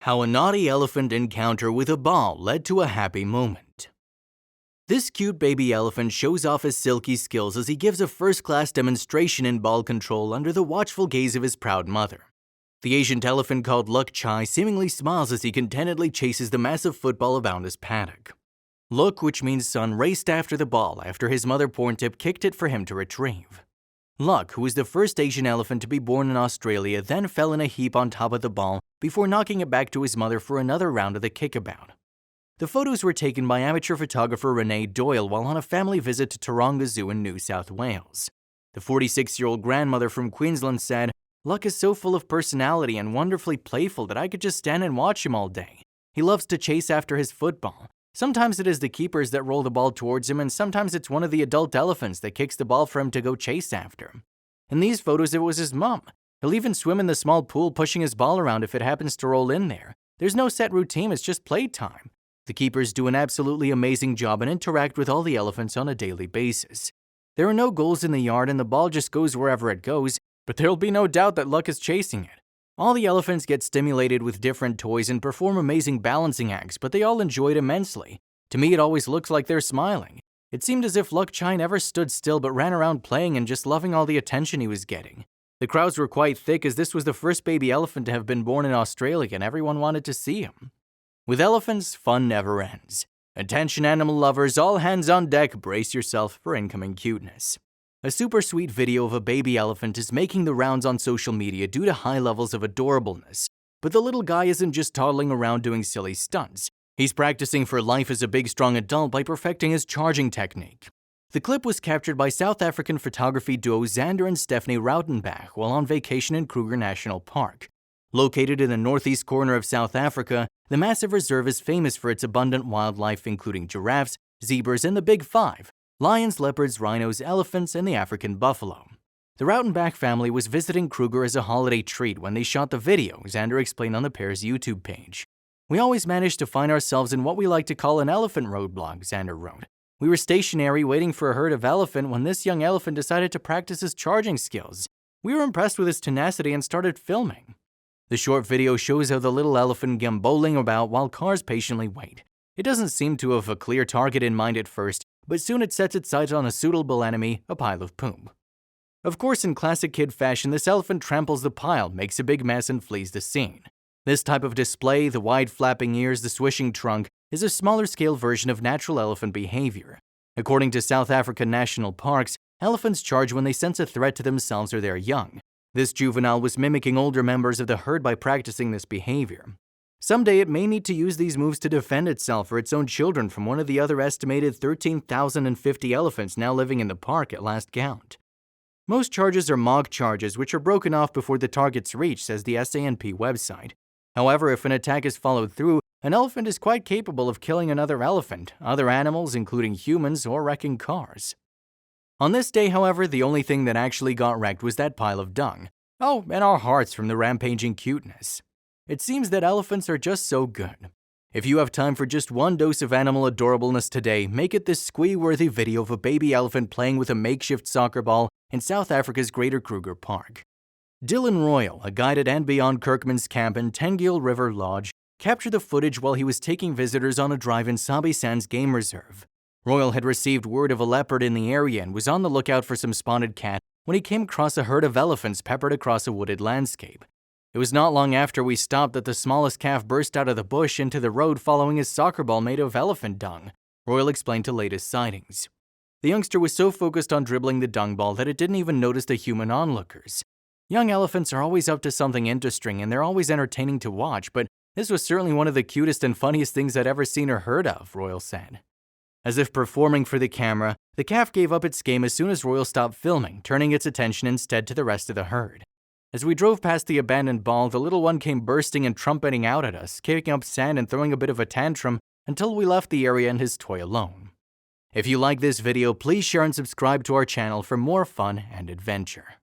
How a naughty elephant encounter with a ball led to a happy moment. This cute baby elephant shows off his silky skills as he gives a first-class demonstration in ball control under the watchful gaze of his proud mother. The Asian elephant called Luk Chai seemingly smiles as he contentedly chases the massive football around his paddock. Luk, which means son, raced after the ball after his mother Porntip kicked it for him to retrieve. Luk, who was the first Asian elephant to be born in Australia, then fell in a heap on top of the ball before knocking it back to his mother for another round of the kickabout. The photos were taken by amateur photographer Renee Doyle while on a family visit to Taronga Zoo in New South Wales. The 46-year-old grandmother from Queensland said, "Luk is so full of personality and wonderfully playful that I could just stand and watch him all day. He loves to chase after his football. Sometimes it is the keepers that roll the ball towards him, and sometimes it's one of the adult elephants that kicks the ball for him to go chase after. In these photos, it was his mom. He'll even swim in the small pool pushing his ball around if it happens to roll in there. There's no set routine, it's just playtime. The keepers do an absolutely amazing job and interact with all the elephants on a daily basis. There are no goals in the yard and the ball just goes wherever it goes, but there'll be no doubt that Luk is chasing it. All the elephants get stimulated with different toys and perform amazing balancing acts, but they all enjoy it immensely. To me, it always looks like they're smiling. It seemed as if Luk Chai never stood still but ran around playing and just loving all the attention he was getting. The crowds were quite thick as this was the first baby elephant to have been born in Australia and everyone wanted to see him. With elephants, fun never ends. Attention animal lovers, all hands on deck, brace yourself for incoming cuteness. A super sweet video of a baby elephant is making the rounds on social media due to high levels of adorableness. But the little guy isn't just toddling around doing silly stunts. He's practicing for life as a big, strong adult by perfecting his charging technique. The clip was captured by South African photography duo Xander and Stephanie Rautenbach while on vacation in Kruger National Park. Located in the northeast corner of South Africa, the massive reserve is famous for its abundant wildlife including giraffes, zebras, and the Big Five: lions, leopards, rhinos, elephants, and the African buffalo. The Rautenbach family was visiting Kruger as a holiday treat when they shot the video, Xander explained on the pair's YouTube page. "We always manage to find ourselves in what we like to call an elephant roadblock," Xander wrote. "We were stationary waiting for a herd of elephant when this young elephant decided to practice his charging skills. We were impressed with his tenacity and started filming." The short video shows how the little elephant gamboling about while cars patiently wait. It doesn't seem to have a clear target in mind at first, but soon it sets its sights on a suitable enemy, a pile of poop. Of course, in classic kid fashion, this elephant tramples the pile, makes a big mess, and flees the scene. This type of display, the wide flapping ears, the swishing trunk, is a smaller scale version of natural elephant behavior. According to South African national parks, elephants charge when they sense a threat to themselves or their young. This juvenile was mimicking older members of the herd by practicing this behavior. Someday it may need to use these moves to defend itself or its own children from one of the other estimated 13,050 elephants now living in the park at last count. Most charges are mock charges, which are broken off before the target's reached, says the SANP website. However, if an attack is followed through, an elephant is quite capable of killing another elephant, other animals, including humans, or wrecking cars. On this day, however, the only thing that actually got wrecked was that pile of dung. Oh, and our hearts from the rampaging cuteness. It seems that elephants are just so good. If you have time for just one dose of animal adorableness today, make it this squee-worthy video of a baby elephant playing with a makeshift soccer ball in South Africa's Greater Kruger Park. Dylan Royal, a guide at and beyond Kirkman's camp in Tengiel River Lodge, captured the footage while he was taking visitors on a drive in Sabi Sands Game Reserve. Royal had received word of a leopard in the area and was on the lookout for some spotted cat when he came across a herd of elephants peppered across a wooded landscape. It was not long after we stopped that the smallest calf burst out of the bush into the road following his soccer ball made of elephant dung, Royal explained to latest sightings. The youngster was so focused on dribbling the dung ball that it didn't even notice the human onlookers. Young elephants are always up to something interesting and they're always entertaining to watch, but this was certainly one of the cutest and funniest things I'd ever seen or heard of, Royal said. As if performing for the camera, the calf gave up its game as soon as Royal stopped filming, turning its attention instead to the rest of the herd. As we drove past the abandoned ball, the little one came bursting and trumpeting out at us, kicking up sand and throwing a bit of a tantrum until we left the area and his toy alone. If you like this video, please share and subscribe to our channel for more fun and adventure.